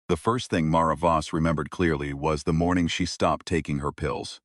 The first thing Mara Voss remembered clearly was the morning she stopped taking her pills.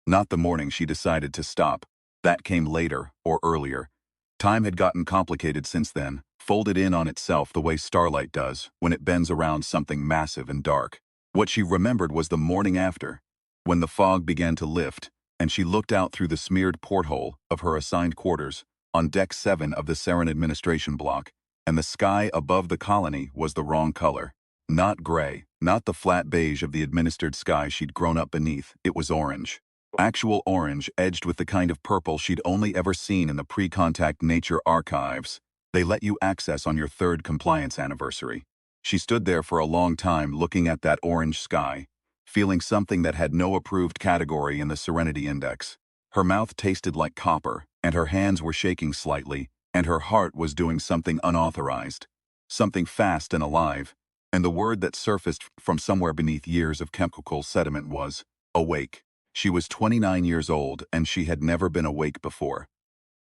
Not the morning she decided to stop. That came later, or earlier. Time had gotten complicated since then, folded in on itself the way starlight does when it bends around something massive and dark. What she remembered was the morning after, when the fog began to lift, and she looked out through the smeared porthole of her assigned quarters on Deck 7 of the Sarin administration block, and the sky above the colony was the wrong color. Not gray, not the flat beige of the administered sky she'd grown up beneath, it was orange. Actual orange, edged with the kind of purple she'd only ever seen in the pre-contact nature archives they let you access on your third compliance anniversary. She stood there for a long time looking at that orange sky, feeling something that had no approved category in the Serenity Index. Her mouth tasted like copper, and her hands were shaking slightly, and her heart was doing something unauthorized, something fast and alive, and the word that surfaced from somewhere beneath years of chemical sediment was, awake. She was 29 years old, and she had never been awake before.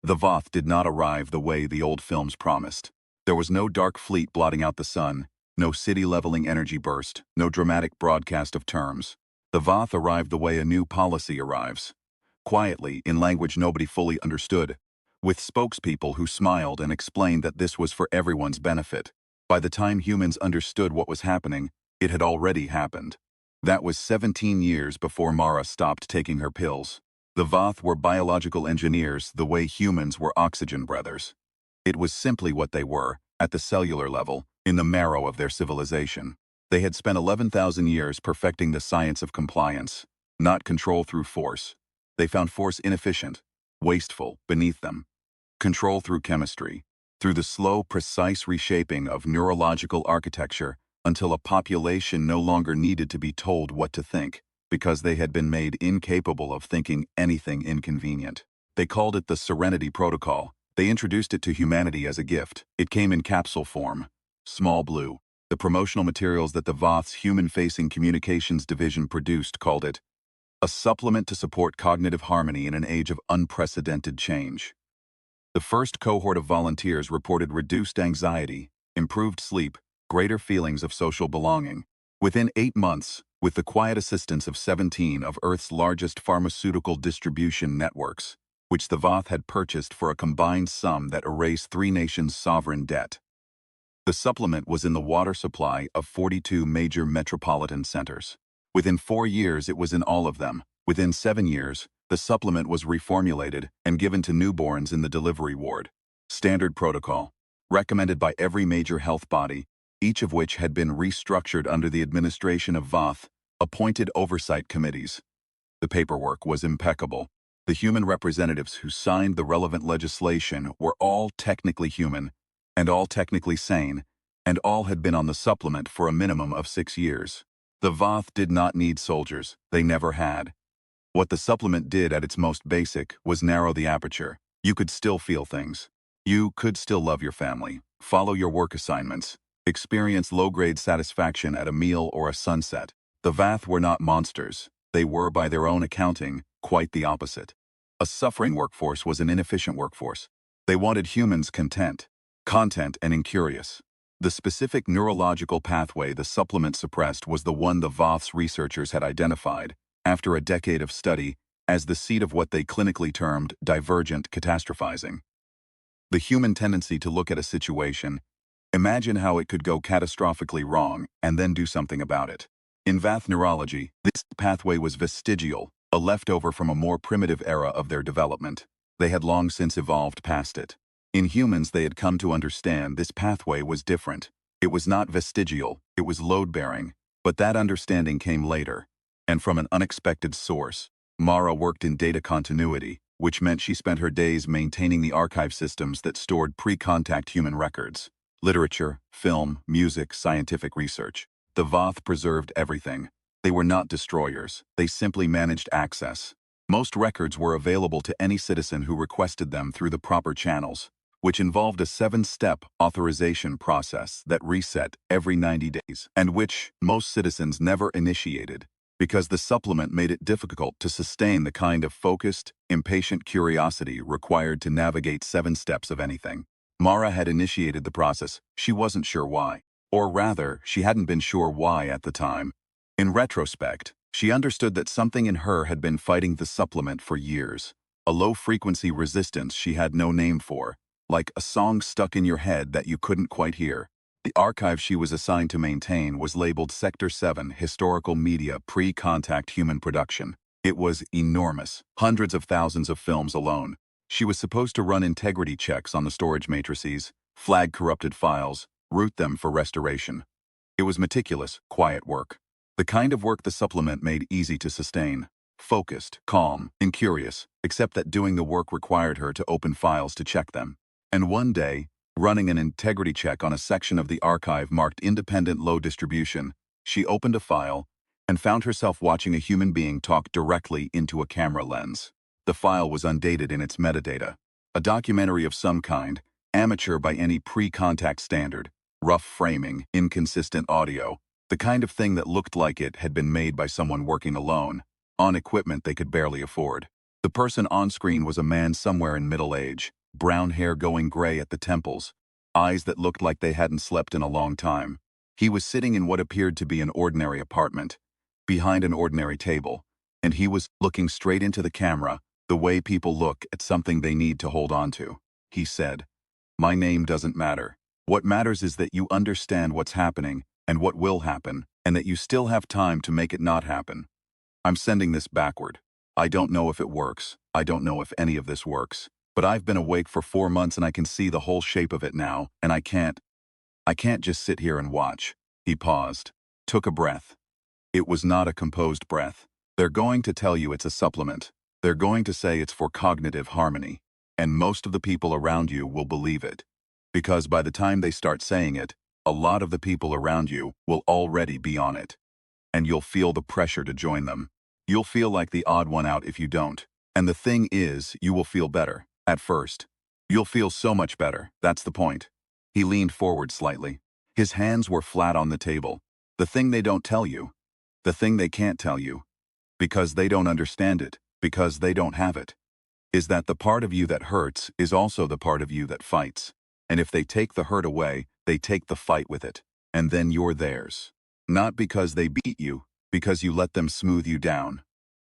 The Voth did not arrive the way the old films promised. There was no dark fleet blotting out the sun, no city-leveling energy burst, no dramatic broadcast of terms. The Voth arrived the way a new policy arrives. Quietly, in language nobody fully understood, with spokespeople who smiled and explained that this was for everyone's benefit. By the time humans understood what was happening, it had already happened. That was 17 years before Mara stopped taking her pills. The Voth were biological engineers the way humans were oxygen breathers. It was simply what they were, at the cellular level, in the marrow of their civilization. They had spent 11,000 years perfecting the science of compliance, not control through force. They found force inefficient, wasteful, beneath them. Control through chemistry, through the slow, precise reshaping of neurological architecture until a population no longer needed to be told what to think, because they had been made incapable of thinking anything inconvenient. They called it the Serenity Protocol. They introduced it to humanity as a gift. It came in capsule form, small blue. The promotional materials that the Voth's human-facing communications division produced called it a supplement to support cognitive harmony in an age of unprecedented change. The first cohort of volunteers reported reduced anxiety, improved sleep, greater feelings of social belonging. Within 8 months, with the quiet assistance of 17 of Earth's largest pharmaceutical distribution networks, which the Voth had purchased for a combined sum that erased 3 nations' sovereign debt. The supplement was in the water supply of 42 major metropolitan centers. Within 4 years, it was in all of them. Within 7 years, the supplement was reformulated and given to newborns in the delivery ward. Standard protocol, recommended by every major health body, each of which had been restructured under the administration of Voth, appointed oversight committees. The paperwork was impeccable. The human representatives who signed the relevant legislation were all technically human, and all technically sane, and all had been on the supplement for a minimum of 6 years. The Voth did not need soldiers. They never had. What the supplement did at its most basic was narrow the aperture. You could still feel things. You could still love your family, follow your work assignments, experience low-grade satisfaction at a meal or a sunset. The Voth were not monsters. They were, by their own accounting, quite the opposite. A suffering workforce was an inefficient workforce. They wanted humans content and incurious. The specific neurological pathway the supplement suppressed was the one the Voth's researchers had identified, after a decade of study, as the seat of what they clinically termed divergent catastrophizing. The human tendency to look at a situation, imagine how it could go catastrophically wrong, and then do something about it. In Voth neurology, this pathway was vestigial, a leftover from a more primitive era of their development. They had long since evolved past it. In humans, they had come to understand this pathway was different. It was not vestigial, it was load-bearing, but that understanding came later, and from an unexpected source. Mara worked in data continuity, which meant she spent her days maintaining the archive systems that stored pre-contact human records. Literature, film, music, scientific research. The Voth preserved everything. They were not destroyers, they simply managed access. Most records were available to any citizen who requested them through the proper channels, which involved a 7-step authorization process that reset every 90 days, and which most citizens never initiated, because the supplement made it difficult to sustain the kind of focused, impatient curiosity required to navigate 7 steps of anything. Mara had initiated the process. She wasn't sure why. Or rather, she hadn't been sure why at the time. In retrospect, she understood that something in her had been fighting the supplement for years. A low-frequency resistance she had no name for, like a song stuck in your head that you couldn't quite hear. The archive she was assigned to maintain was labeled Sector 7 Historical Media Pre-Contact Human Production. It was enormous, hundreds of thousands of films alone. She was supposed to run integrity checks on the storage matrices, flag corrupted files, route them for restoration. It was meticulous, quiet work. The kind of work the supplement made easy to sustain. Focused, calm, incurious, except that doing the work required her to open files to check them. And one day, running an integrity check on a section of the archive marked Independent Low Distribution, she opened a file and found herself watching a human being talk directly into a camera lens. The file was undated in its metadata. A documentary of some kind, amateur by any pre-contact standard, rough framing, inconsistent audio, the kind of thing that looked like it had been made by someone working alone, on equipment they could barely afford. The person on screen was a man somewhere in middle age, brown hair going gray at the temples, eyes that looked like they hadn't slept in a long time. He was sitting in what appeared to be an ordinary apartment, behind an ordinary table, and he was looking straight into the camera, the way people look at something they need to hold on to. He said, "My name doesn't matter. What matters is that you understand what's happening and what will happen, and that you still have time to make it not happen. I'm sending this backward. I don't know if it works. I don't know if any of this works. But I've been awake for 4 months and I can see the whole shape of it now, and I can't just sit here and watch." He paused, took a breath. It was not a composed breath. They're going to tell you it's a supplement. They're going to say it's for cognitive harmony. And most of the people around you will believe it. Because by the time they start saying it, a lot of the people around you will already be on it. And you'll feel the pressure to join them. You'll feel like the odd one out if you don't. And the thing is, you will feel better, at first. You'll feel so much better, that's the point. He leaned forward slightly. His hands were flat on the table. The thing they don't tell you. The thing they can't tell you. Because they don't understand it, because they don't have it. Is that the part of you that hurts is also the part of you that fights. And if they take the hurt away, they take the fight with it. And then you're theirs. Not because they beat you, because you let them smooth you down.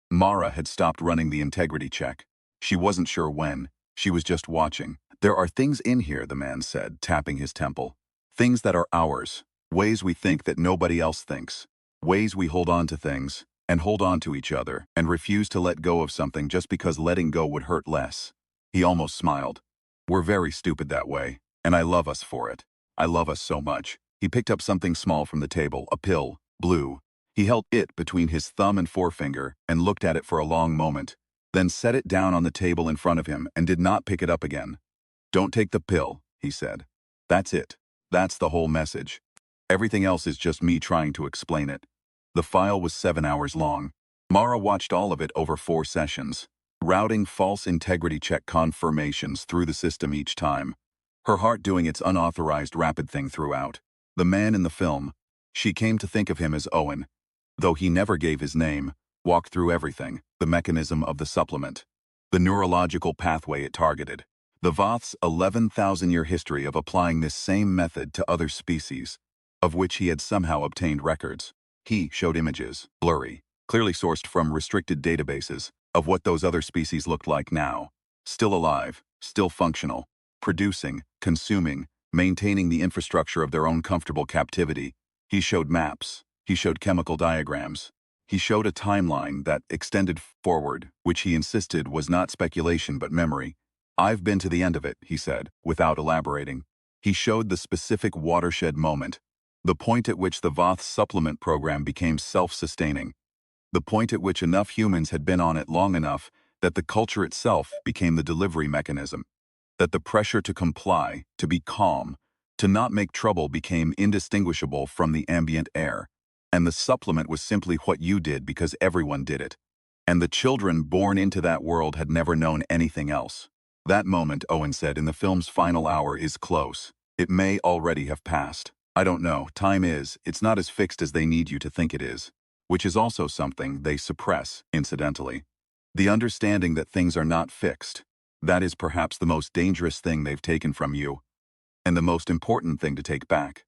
Mara had stopped running the integrity check. She wasn't sure when. She was just watching. "There are things in here," the man said, tapping his temple. "Things that are ours. Ways we think that nobody else thinks. Ways we hold on to things, and hold on to each other, and refuse to let go of something just because letting go would hurt less." He almost smiled. "We're very stupid that way, and I love us for it. I love us so much." He picked up something small from the table, a pill, blue. He held it between his thumb and forefinger and looked at it for a long moment, then set it down on the table in front of him and did not pick it up again. "Don't take the pill," he said. "That's it. That's the whole message. Everything else is just me trying to explain it." The file was 7 hours long. Mara watched all of it over 4 sessions, routing false integrity check confirmations through the system each time, her heart doing its unauthorized rapid thing throughout. The man in the film, she came to think of him as Owen, though he never gave his name, walked through everything, the mechanism of the supplement, the neurological pathway it targeted, the Voth's 11,000-year history of applying this same method to other species, of which he had somehow obtained records. He showed images, blurry, clearly sourced from restricted databases, of what those other species looked like now. Still alive, still functional, producing, consuming, maintaining the infrastructure of their own comfortable captivity. He showed maps. He showed chemical diagrams. He showed a timeline that extended forward, which he insisted was not speculation but memory. "I've been to the end of it," he said, without elaborating. He showed the specific watershed moment, the point at which the Voth supplement program became self-sustaining, the point at which enough humans had been on it long enough that the culture itself became the delivery mechanism, that the pressure to comply, to be calm, to not make trouble became indistinguishable from the ambient air. And the supplement was simply what you did because everyone did it. And the children born into that world had never known anything else. That moment, Owen said, in the film's final hour is close. It may already have passed. I don't know. Time is. It's not as fixed as they need you to think it is. Which is also something they suppress, incidentally. The understanding that things are not fixed. That is perhaps the most dangerous thing they've taken from you. And the most important thing to take back.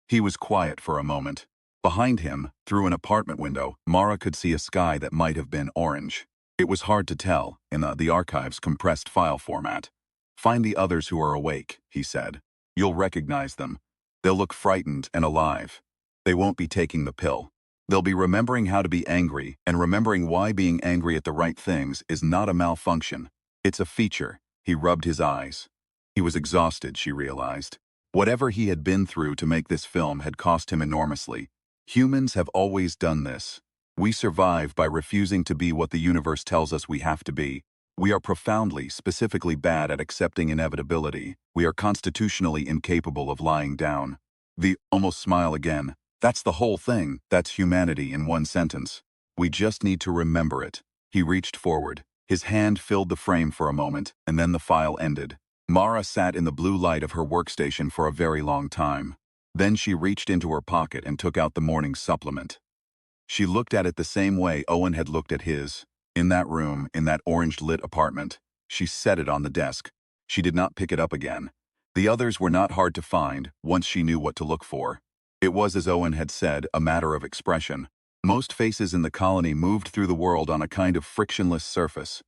He was quiet for a moment. Behind him, through an apartment window, Mara could see a sky that might have been orange. It was hard to tell, in the archive's compressed file format. "Find the others who are awake," he said. "You'll recognize them. They'll look frightened and alive. They won't be taking the pill. They'll be remembering how to be angry and remembering why being angry at the right things is not a malfunction. It's a feature." He rubbed his eyes. He was exhausted, she realized. Whatever he had been through to make this film had cost him enormously. Humans have always done this. We survive by refusing to be what the universe tells us we have to be. We are profoundly, specifically bad at accepting inevitability. We are constitutionally incapable of lying down. The almost smile again. That's the whole thing. That's humanity in one sentence. We just need to remember it. He reached forward. His hand filled the frame for a moment, and then the file ended. Mara sat in the blue light of her workstation for a very long time. Then she reached into her pocket and took out the morning supplement. She looked at it the same way Owen had looked at his. In that room, in that orange-lit apartment. She set it on the desk. She did not pick it up again. The others were not hard to find, once she knew what to look for. It was, as Owen had said, a matter of expression. Most faces in the colony moved through the world on a kind of frictionless surface.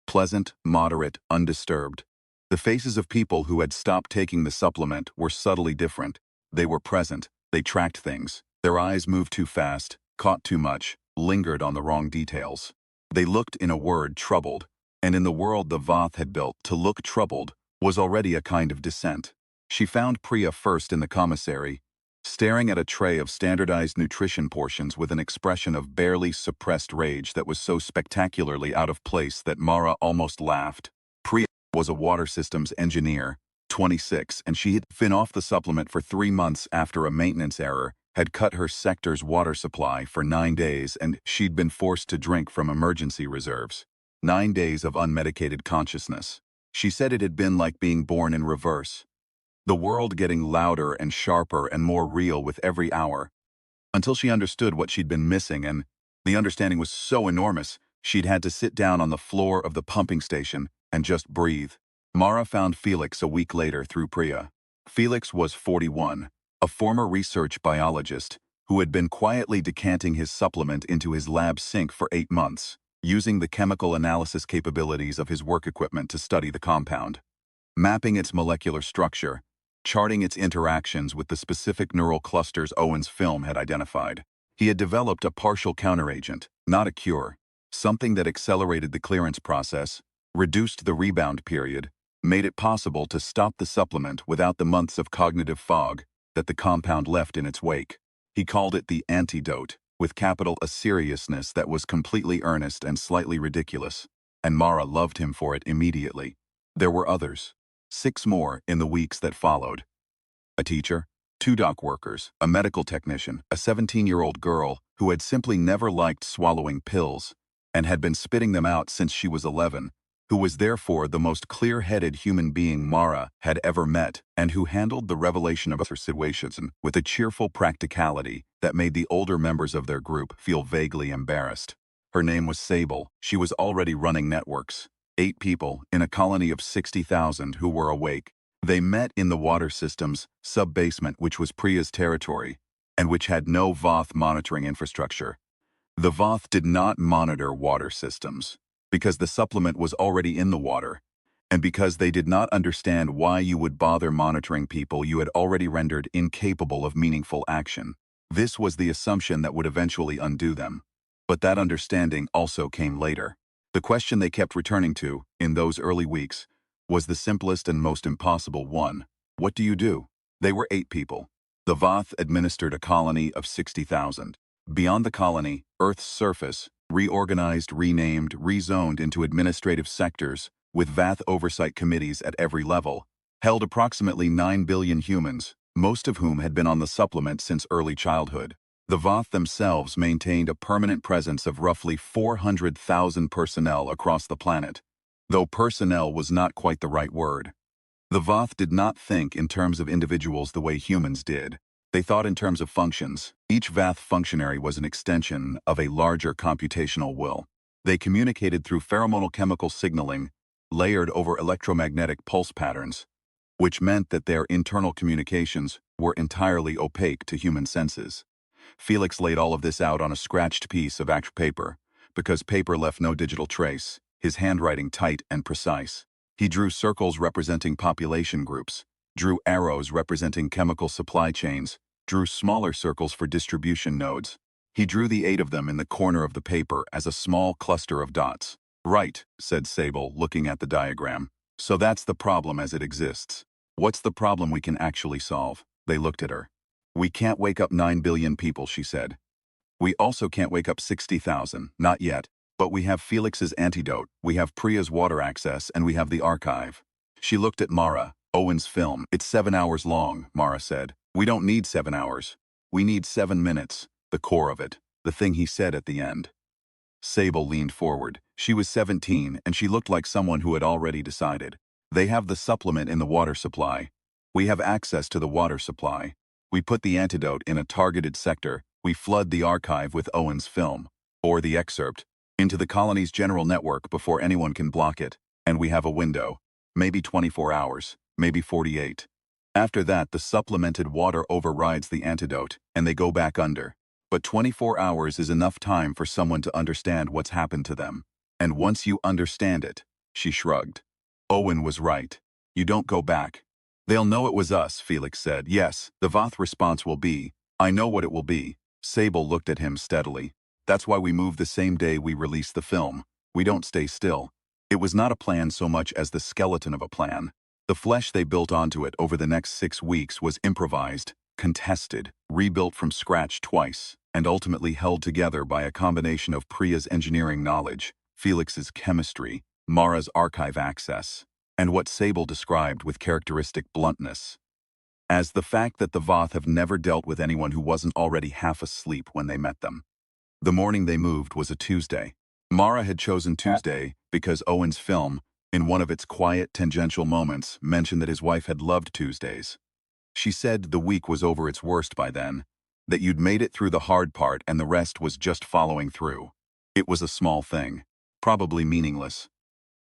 Pleasant, moderate, undisturbed. The faces of people who had stopped taking the supplement were subtly different. They were present. They tracked things. Their eyes moved too fast, caught too much, lingered on the wrong details. They looked, in a word, troubled. And in the world the Voth had built, to look troubled was already a kind of dissent. She found Priya first in the commissary, staring at a tray of standardized nutrition portions with an expression of barely suppressed rage that was so spectacularly out of place that Mara almost laughed. Priya was a water systems engineer, 26, and she had been off the supplement for 3 months after a maintenance error had cut her sector's water supply for 9 days, and she'd been forced to drink from emergency reserves. 9 days of unmedicated consciousness. She said it had been like being born in reverse. The world getting louder and sharper and more real with every hour, until she understood what she'd been missing, and the understanding was so enormous, she'd had to sit down on the floor of the pumping station and just breathe. Mara found Felix a week later through Priya. Felix was 41, a former research biologist who had been quietly decanting his supplement into his lab sink for 8 months, using the chemical analysis capabilities of his work equipment to study the compound, mapping its molecular structure, charting its interactions with the specific neural clusters Owen's film had identified. He had developed a partial counteragent, not a cure, something that accelerated the clearance process, reduced the rebound period, made it possible to stop the supplement without the months of cognitive fog that the compound left in its wake. He called it the antidote, with capital A seriousness that was completely earnest and slightly ridiculous, and Mara loved him for it immediately. There were others. 6 more in the weeks that followed. A teacher, 2 dock workers, a medical technician, a 17-year-old girl who had simply never liked swallowing pills and had been spitting them out since she was 11, who was therefore the most clear-headed human being Mara had ever met, and who handled the revelation of her situations with a cheerful practicality that made the older members of their group feel vaguely embarrassed. Her name was Sable. She was already running networks. 8 people in a colony of 60,000 who were awake. They met in the water system's sub-basement, which was Priya's territory, and which had no Voth monitoring infrastructure. The Voth did not monitor water systems, because the supplement was already in the water, and because they did not understand why you would bother monitoring people you had already rendered incapable of meaningful action. This was the assumption that would eventually undo them. But that understanding also came later. The question they kept returning to, in those early weeks, was the simplest and most impossible one. What do you do? They were 8 people. The Voth administered a colony of 60,000. Beyond the colony, Earth's surface, reorganized, renamed, rezoned into administrative sectors, with Vath oversight committees at every level, held approximately 9 billion humans, most of whom had been on the supplement since early childhood. The Voth themselves maintained a permanent presence of roughly 400,000 personnel across the planet, though personnel was not quite the right word. The Voth did not think in terms of individuals the way humans did. They thought in terms of functions. Each Vath functionary was an extension of a larger computational will. They communicated through pheromonal chemical signaling, layered over electromagnetic pulse patterns, which meant that their internal communications were entirely opaque to human senses. Felix laid all of this out on a scratched piece of act paper, because paper left no digital trace, his handwriting tight and precise. He drew circles representing population groups, drew arrows representing chemical supply chains, drew smaller circles for distribution nodes. He drew the 8 of them in the corner of the paper as a small cluster of dots. "Right," said Sable, looking at the diagram. "So that's the problem as it exists. What's the problem we can actually solve?" They looked at her. "We can't wake up 9 billion people," she said. "We also can't wake up 60,000, not yet. But we have Felix's antidote, we have Priya's water access, and we have the archive." She looked at Mara. "Owen's film. It's 7 hours long," Mara said. "We don't need 7 hours. We need 7 minutes. The core of it. The thing he said at the end." Sable leaned forward. She was 17, and she looked like someone who had already decided. "They have the supplement in the water supply. We have access to the water supply. We put the antidote in a targeted sector. We flood the archive with Owen's film, or the excerpt, into the colony's general network before anyone can block it. And we have a window. Maybe 24 hours, maybe 48. After that, the supplemented water overrides the antidote, and they go back under. But 24 hours is enough time for someone to understand what's happened to them. And once you understand it," she shrugged. "Owen was right. You don't go back." "They'll know it was us," Felix said. "Yes, the Voth response will be, I know what it will be." Sable looked at him steadily. "That's why we move the same day we release the film. We don't stay still." It was not a plan so much as the skeleton of a plan. The flesh they built onto it over the next 6 weeks was improvised, contested, rebuilt from scratch twice, and ultimately held together by a combination of Priya's engineering knowledge, Felix's chemistry, Mara's archive access, and what Sable described with characteristic bluntness as the fact that the Voth have never dealt with anyone who wasn't already half asleep when they met them. The morning they moved was a Tuesday. Mara had chosen Tuesday because Owen's film, in one of its quiet, tangential moments, mentioned that his wife had loved Tuesdays. She said the week was over its worst by then, that you'd made it through the hard part and the rest was just following through. It was a small thing, probably meaningless.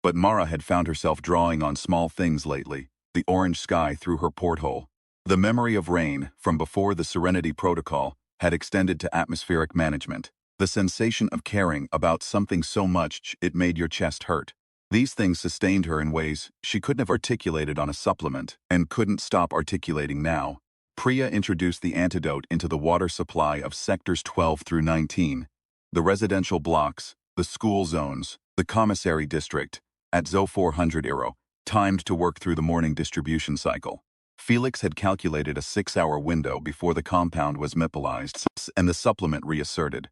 But Mara had found herself drawing on small things lately, the orange sky through her porthole. The memory of rain, from before the Serenity Protocol, had extended to atmospheric management. The sensation of caring about something so much it made your chest hurt. These things sustained her in ways she couldn't have articulated on a supplement, and couldn't stop articulating now. Priya introduced the antidote into the water supply of sectors 12 through 19, the residential blocks, the school zones, the commissary district, at Zo 400 Euro, timed to work through the morning distribution cycle. Felix had calculated a 6-hour window before the compound was mobilized and the supplement reasserted.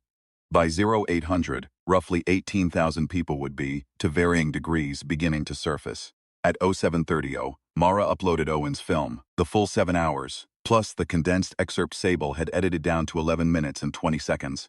By 0800, roughly 18,000 people would be, to varying degrees, beginning to surface. At 0730, Mara uploaded Owen's film, the full 7 hours, plus the condensed excerpt Sable had edited down to 11 minutes and 20 seconds.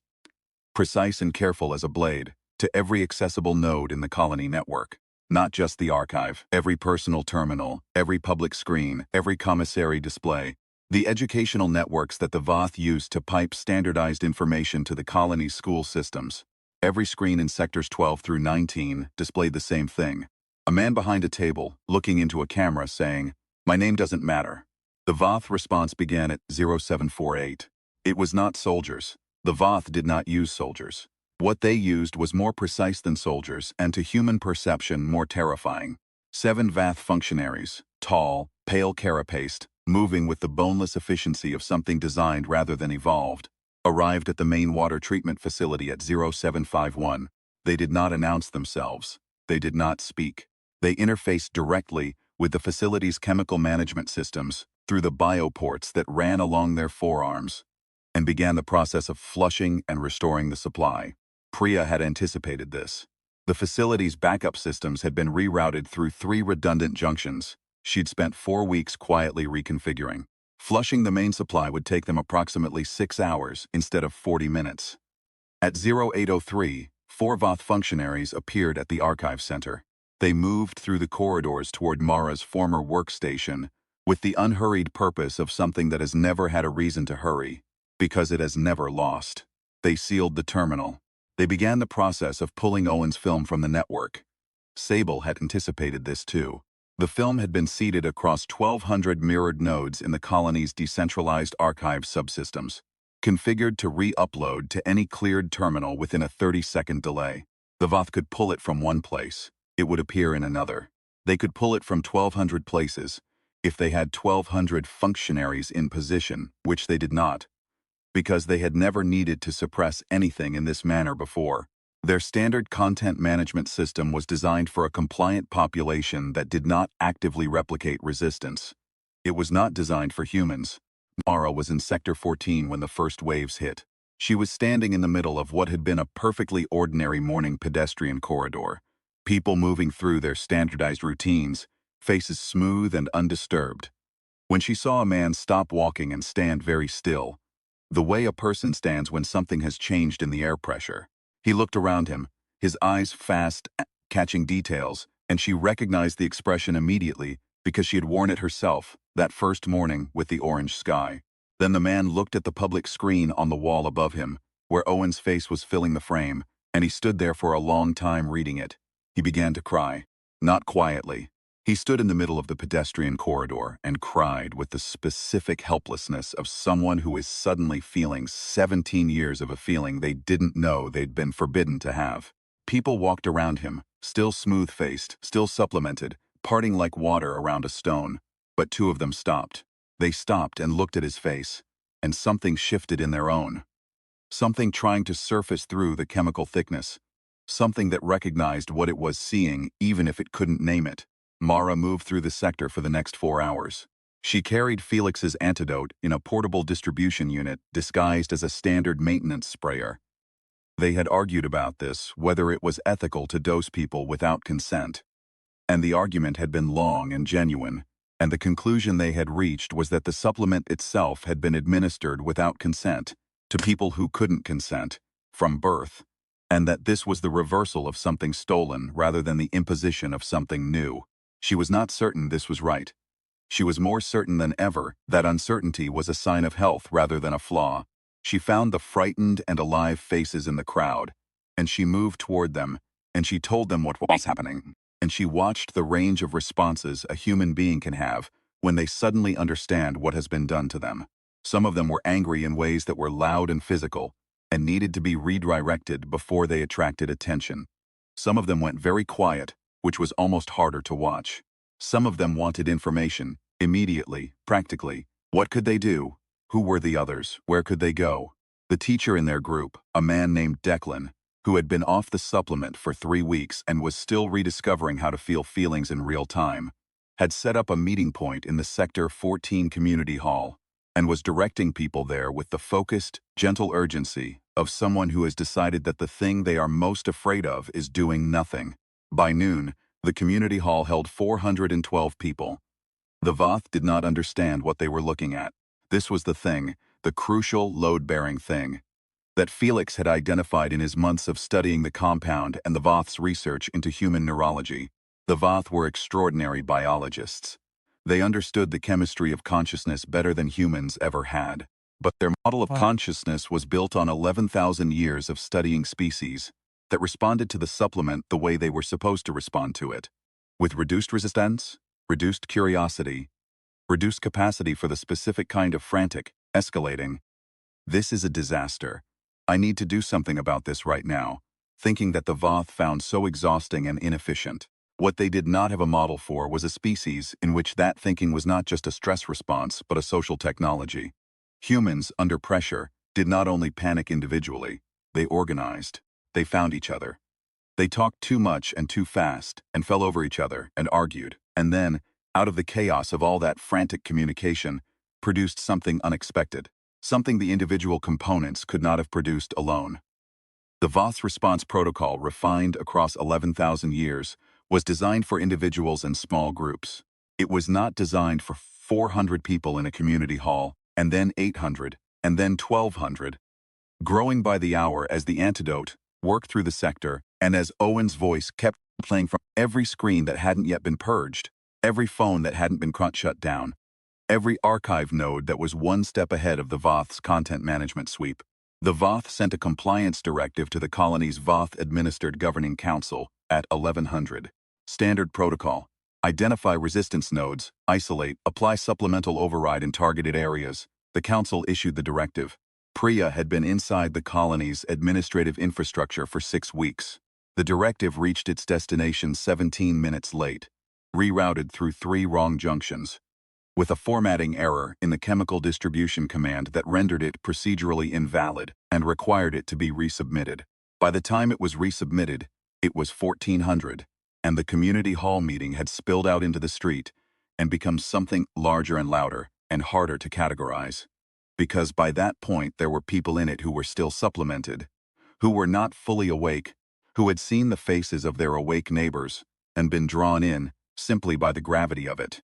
Precise and careful as a blade, to every accessible node in the colony network. Not just the archive, every personal terminal, every public screen, every commissary display. The educational networks that the Voth used to pipe standardized information to the colony's school systems. Every screen in sectors 12 through 19 displayed the same thing. A man behind a table, looking into a camera, saying, "My name doesn't matter." The Voth response began at 0748. It was not soldiers. The Voth did not use soldiers. What they used was more precise than soldiers, and to human perception more terrifying. 7 Vath functionaries, tall, pale carapaced, moving with the boneless efficiency of something designed rather than evolved, arrived at the main water treatment facility at 0751. They did not announce themselves. They did not speak. They interfaced directly with the facility's chemical management systems through the bioports that ran along their forearms, and began the process of flushing and restoring the supply. Priya had anticipated this. The facility's backup systems had been rerouted through 3 redundant junctions. She'd spent 4 weeks quietly reconfiguring. Flushing the main supply would take them approximately 6 hours instead of 40 minutes. At 0803, 4 Voth functionaries appeared at the archive center. They moved through the corridors toward Mara's former workstation with the unhurried purpose of something that has never had a reason to hurry, because it has never lost. They sealed the terminal. They began the process of pulling Owen's film from the network. Sable had anticipated this too. The film had been seeded across 1,200 mirrored nodes in the colony's decentralized archive subsystems, configured to re-upload to any cleared terminal within a 30-second delay. The Voth could pull it from one place. It would appear in another. They could pull it from 1,200 places, if they had 1,200 functionaries in position, which they did not, because they had never needed to suppress anything in this manner before. Their standard content management system was designed for a compliant population that did not actively replicate resistance. It was not designed for humans. Mara was in Sector 14 when the first waves hit. She was standing in the middle of what had been a perfectly ordinary morning pedestrian corridor. People moving through their standardized routines, faces smooth and undisturbed. When she saw a man stop walking and stand very still, the way a person stands when something has changed in the air pressure, he looked around him, his eyes fast, catching details, and she recognized the expression immediately because she had worn it herself that first morning with the orange sky. Then the man looked at the public screen on the wall above him, where Owen's face was filling the frame, and he stood there for a long time reading it. He began to cry. Not quietly. He stood in the middle of the pedestrian corridor and cried with the specific helplessness of someone who is suddenly feeling 17 years of a feeling they didn't know they'd been forbidden to have. People walked around him, still smooth-faced, still supplemented, parting like water around a stone. But two of them stopped. They stopped and looked at his face, and something shifted in their own. Something trying to surface through the chemical thickness. Something that recognized what it was seeing even if it couldn't name it. Mara moved through the sector for the next 4 hours. She carried Felix's antidote in a portable distribution unit disguised as a standard maintenance sprayer. They had argued about this, whether it was ethical to dose people without consent. And the argument had been long and genuine, and the conclusion they had reached was that the supplement itself had been administered without consent to people who couldn't consent, from birth, and that this was the reversal of something stolen rather than the imposition of something new. She was not certain this was right. She was more certain than ever that uncertainty was a sign of health rather than a flaw. She found the frightened and alive faces in the crowd, and she moved toward them, and she told them what was happening, and she watched the range of responses a human being can have when they suddenly understand what has been done to them. Some of them were angry in ways that were loud and physical, and needed to be redirected before they attracted attention. Some of them went very quiet, which was almost harder to watch. Some of them wanted information, immediately, practically. What could they do? Who were the others? Where could they go? The teacher in their group, a man named Declan, who had been off the supplement for 3 weeks and was still rediscovering how to feel feelings in real time, had set up a meeting point in the Sector 14 community hall, and was directing people there with the focused, gentle urgency of someone who has decided that the thing they are most afraid of is doing nothing. By noon, the community hall held 412 people. The Voth did not understand what they were looking at. This was the thing, the crucial, load-bearing thing, that Felix had identified in his months of studying the compound and the Voth's research into human neurology. The Voth were extraordinary biologists. They understood the chemistry of consciousness better than humans ever had. But their model of consciousness was built on 11,000 years of studying species that responded to the supplement the way they were supposed to respond to it, with reduced resistance, reduced curiosity, reduced capacity for the specific kind of frantic, escalating. This is a disaster. I need to do something about this right now, thinking that the Voth found so exhausting and inefficient. What they did not have a model for was a species in which that thinking was not just a stress response but a social technology. Humans, under pressure, did not only panic individually, they organized. They found each other. They talked too much and too fast, and fell over each other, and argued, and then, out of the chaos of all that frantic communication, produced something unexpected, something the individual components could not have produced alone. The Voth's response protocol, refined across 11,000 years, was designed for individuals and small groups. It was not designed for 400 people in a community hall, and then 800, and then 1,200, growing by the hour as the antidote worked through the sector, and as Owen's voice kept playing from every screen that hadn't yet been purged, every phone that hadn't been shut down, every archive node that was one step ahead of the Voth's content management sweep. The Voth sent a compliance directive to the colony's Voth-administered governing council at 1100. Standard protocol. Identify resistance nodes, isolate, apply supplemental override in targeted areas. The Council issued the directive. Priya had been inside the colony's administrative infrastructure for 6 weeks. The directive reached its destination 17 minutes late, rerouted through 3 wrong junctions, with a formatting error in the chemical distribution command that rendered it procedurally invalid and required it to be resubmitted. By the time it was resubmitted, it was 1400, and the community hall meeting had spilled out into the street and become something larger and louder and harder to categorize. Because by that point there were people in it who were still supplemented, who were not fully awake, who had seen the faces of their awake neighbors and been drawn in simply by the gravity of it,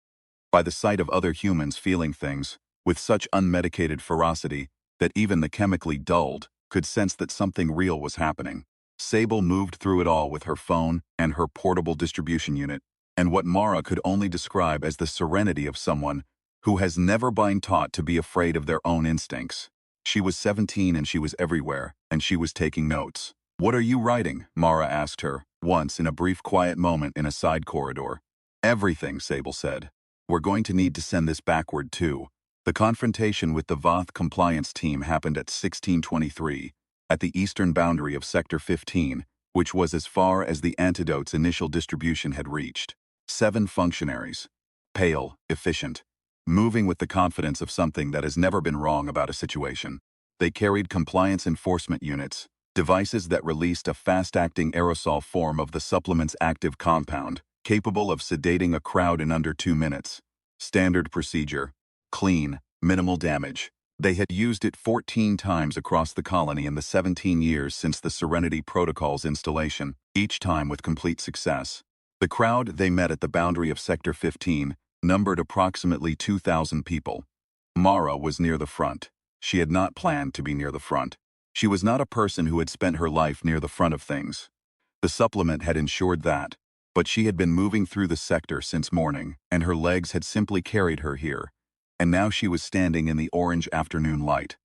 by the sight of other humans feeling things with such unmedicated ferocity that even the chemically dulled could sense that something real was happening. Sable moved through it all with her phone and her portable distribution unit, and what Mara could only describe as the serenity of someone who has never been taught to be afraid of their own instincts. She was 17 and she was everywhere, and she was taking notes. "What are you writing?" Mara asked her, once in a brief quiet moment in a side corridor. "Everything," Sable said. "We're going to need to send this backward too." The confrontation with the Voth compliance team happened at 1623, at the eastern boundary of Sector 15, which was as far as the antidote's initial distribution had reached. 7 functionaries, pale, efficient, moving with the confidence of something that has never been wrong about a situation. They carried compliance enforcement units, devices that released a fast-acting aerosol form of the supplement's active compound, capable of sedating a crowd in under 2 minutes. Standard procedure. Clean, minimal damage. They had used it 14 times across the colony in the 17 years since the Serenity Protocol's installation, each time with complete success. The crowd they met at the boundary of Sector 15 numbered approximately 2,000 people. Mara was near the front. She had not planned to be near the front. She was not a person who had spent her life near the front of things. The supplement had ensured that, but she had been moving through the sector since morning, and her legs had simply carried her here. And now she was standing in the orange afternoon light.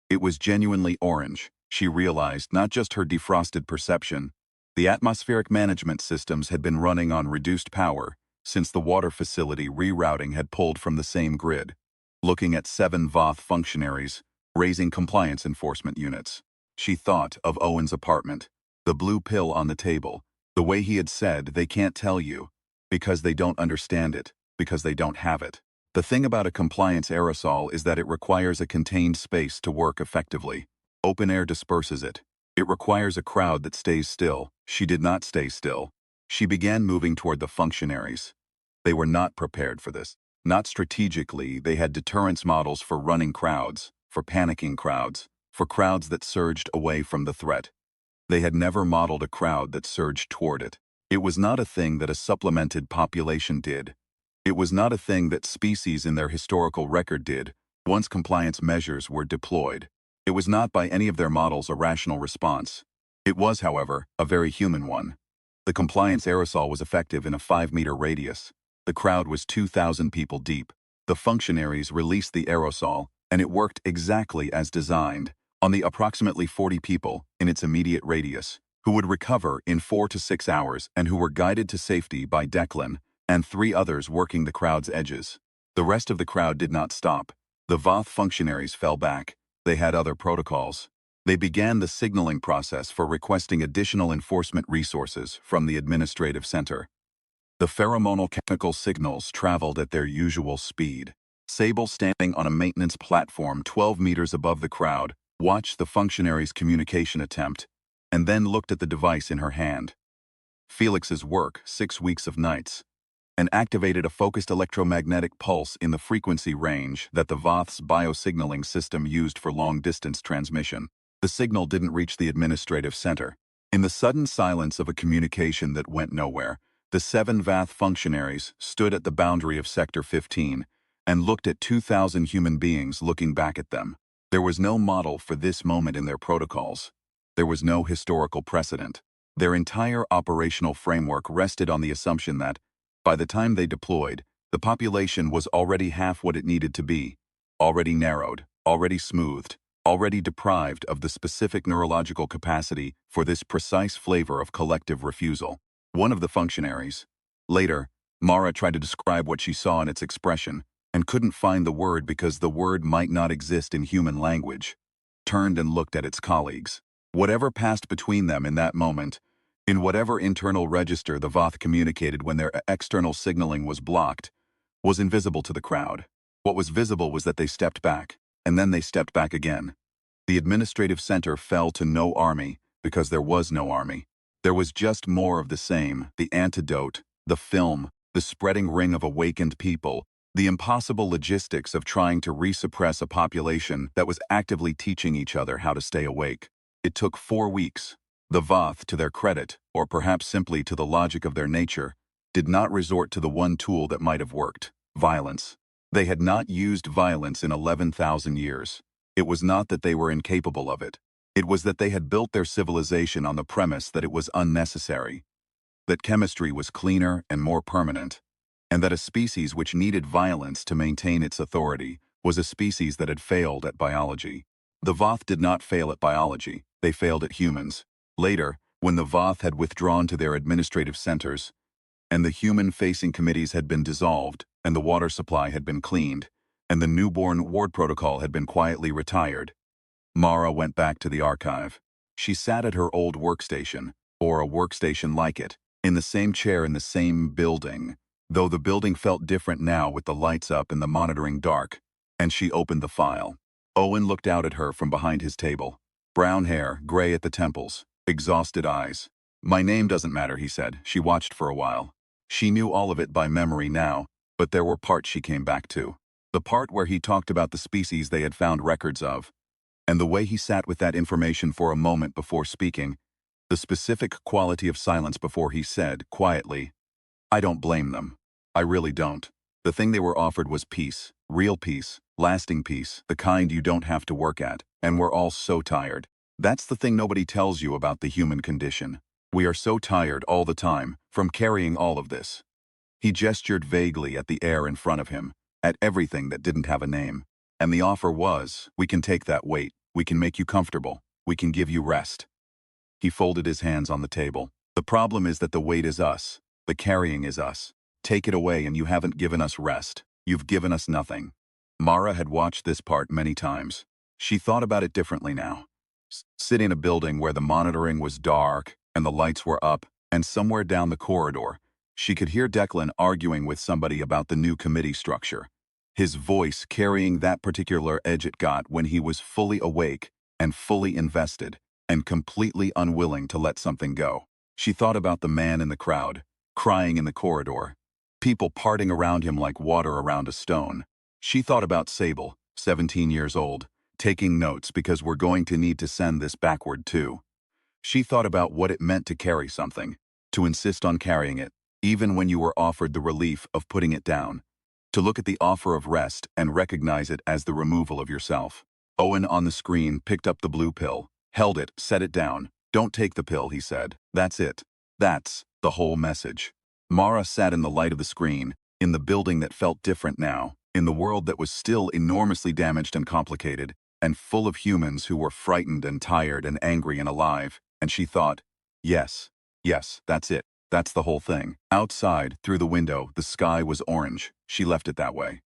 It was genuinely orange, she realized, not just her defrosted perception. The atmospheric management systems had been running on reduced power since the water facility rerouting had pulled from the same grid. Looking at 7 Voth functionaries, raising compliance enforcement units. She thought of Owen's apartment, the blue pill on the table, the way he had said they can't tell you, because they don't understand it, because they don't have it. The thing about a compliance aerosol is that it requires a contained space to work effectively. Open air disperses it. It requires a crowd that stays still. She did not stay still. She began moving toward the functionaries. They were not prepared for this. Not strategically, they had deterrence models for running crowds, for panicking crowds, for crowds that surged away from the threat. They had never modeled a crowd that surged toward it. It was not a thing that a supplemented population did. It was not a thing that species in their historical record did, once compliance measures were deployed. It was not by any of their models a rational response. It was, however, a very human one. The compliance aerosol was effective in a 5-meter radius. The crowd was 2,000 people deep. The functionaries released the aerosol, and it worked exactly as designed, on the approximately 40 people in its immediate radius, who would recover in 4 to 6 hours and who were guided to safety by Declan and 3 others working the crowd's edges. The rest of the crowd did not stop. The Voth functionaries fell back. They had other protocols. They began the signaling process for requesting additional enforcement resources from the administrative center. The pheromonal chemical signals traveled at their usual speed. Sable, standing on a maintenance platform 12 meters above the crowd, watched the functionary's communication attempt, and then looked at the device in her hand. Felix's work, 6 weeks of nights, and activated a focused electromagnetic pulse in the frequency range that the Voth's biosignaling system used for long-distance transmission. The signal didn't reach the administrative center. In the sudden silence of a communication that went nowhere, the 7 Voth functionaries stood at the boundary of Sector 15 and looked at 2,000 human beings looking back at them. There was no model for this moment in their protocols. There was no historical precedent. Their entire operational framework rested on the assumption that, by the time they deployed, the population was already half what it needed to be, already narrowed, already smoothed, already deprived of the specific neurological capacity for this precise flavor of collective refusal. One of the functionaries, later, Mara tried to describe what she saw in its expression, and couldn't find the word because the word might not exist in human language. Turned and looked at its colleagues. Whatever passed between them in that moment, in whatever internal register the Voth communicated when their external signaling was blocked, was invisible to the crowd. What was visible was that they stepped back, and then they stepped back again. The administrative center fell to no army because there was no army. There was just more of the same, the antidote, the film, the spreading ring of awakened people, the impossible logistics of trying to resuppress a population that was actively teaching each other how to stay awake. It took 4 weeks. The Voth, to their credit, or perhaps simply to the logic of their nature, did not resort to the one tool that might have worked: violence. They had not used violence in 11,000 years. It was not that they were incapable of it. It was that they had built their civilization on the premise that it was unnecessary, that chemistry was cleaner and more permanent, and that a species which needed violence to maintain its authority was a species that had failed at biology. The Voth did not fail at biology, they failed at humans. Later, when the Voth had withdrawn to their administrative centers, and the human-facing committees had been dissolved, and the water supply had been cleaned, and the newborn ward protocol had been quietly retired, Mara went back to the archive. She sat at her old workstation, or a workstation like it, in the same chair in the same building, though the building felt different now with the lights up and the monitoring dark, and she opened the file. Owen looked out at her from behind his table. Brown hair, gray at the temples, exhausted eyes. "My name doesn't matter," he said. She watched for a while. She knew all of it by memory now, but there were parts she came back to. The part where he talked about the species they had found records of, and the way he sat with that information for a moment before speaking, the specific quality of silence before he said, quietly, "I don't blame them. I really don't. The thing they were offered was peace, real peace, lasting peace, the kind you don't have to work at, and we're all so tired. That's the thing nobody tells you about the human condition. We are so tired all the time, from carrying all of this." He gestured vaguely at the air in front of him, at everything that didn't have a name. And the offer was, "We can take that weight. We can make you comfortable. We can give you rest." He folded his hands on the table. "The problem is that the weight is us. The carrying is us. Take it away and you haven't given us rest. You've given us nothing." Mara had watched this part many times. She thought about it differently now. Sit in a building where the monitoring was dark and the lights were up, and somewhere down the corridor, she could hear Declan arguing with somebody about the new committee structure. His voice carrying that particular edge it got when he was fully awake and fully invested and completely unwilling to let something go. She thought about the man in the crowd, crying in the corridor, people parting around him like water around a stone. She thought about Sable, 17 years old, taking notes because we're going to need to send this backward too. She thought about what it meant to carry something, to insist on carrying it, even when you were offered the relief of putting it down. To look at the offer of rest and recognize it as the removal of yourself. Owen on the screen picked up the blue pill, held it, set it down. "Don't take the pill," he said. "That's it. That's the whole message." Mara sat in the light of the screen, in the building that felt different now, in the world that was still enormously damaged and complicated, and full of humans who were frightened and tired and angry and alive, and she thought, yes, that's it. That's the whole thing. Outside, through the window, the sky was orange. She left it that way.